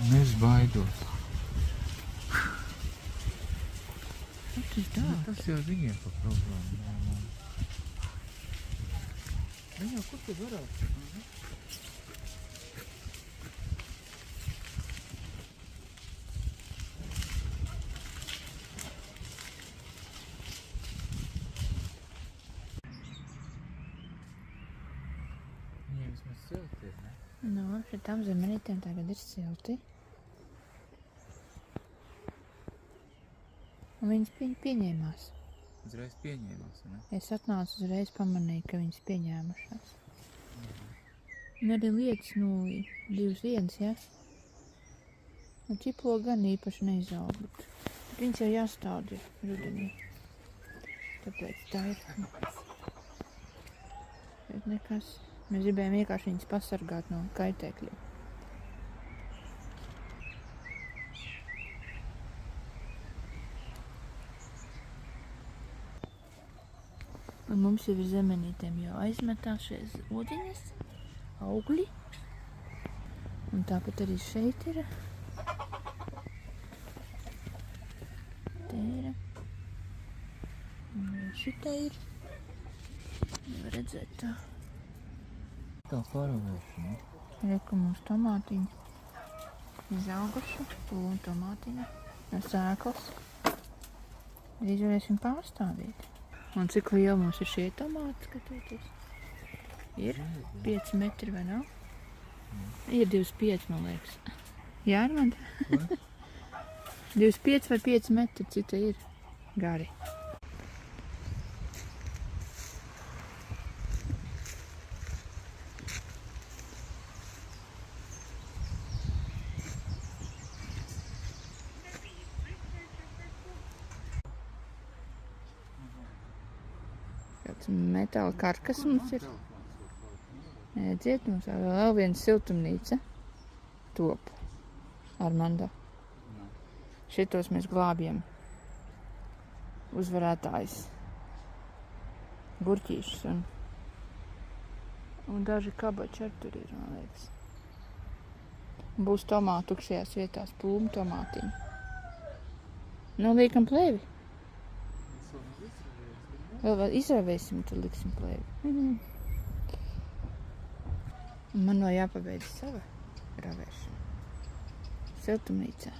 Es baidos. Tas jau viņiem pa problēmu. Viņam, kur te varētu? Viņiem vismaz silti ir, ne? Nu, šitām zemenītēm tagad ir silti. Un viņas pieņēmās. Uzreiz pieņēmās, ne? Es atnācu uzreiz pamanīju, ka viņas pieņēmušās. Un arī lietas, 2-1, ja? Un ķiplo gan īpaši neizaug, bet viņas jau jāstāda rudenī. Tāpēc tā ir. Bet nekas. Mēs gribējām vienkārši viņas pasargāt no kaitēkļiem. Un mums jau ir zemenītēm jau aizmetās šeit odiņas, augļi. Un tāpat arī šeit ir. Te ir. Un šitā ir. Nevar redzēt tā. Tā paravēršana. Reku mums tomātiņi izauguši, pūnu tomātiņi no sēklas. Drīz varēsim pārstādīt. Un cik liela mums ir šie tomāti, skatieties? Ir 5 metri, vai nav? Ir 25, man liekas. Jā, Armand? 25 vai 5 metri, cik te ir gari. Kāds metāla karkas mums ir. Ēdziet, mums vēl viena siltumnīca top Armando. Šitos mēs glābjam uzvarētājs gurķīšus un daži kabači ar tur ir, man liekas. Būs tomātu tukšajās vietās, plūmu tomātiņi. Nu, liekam plēvi. Vēl izravēsim, tad liksim plēvi. Man vēl jāpabeidz sava ravēršana. Siltumnīcā.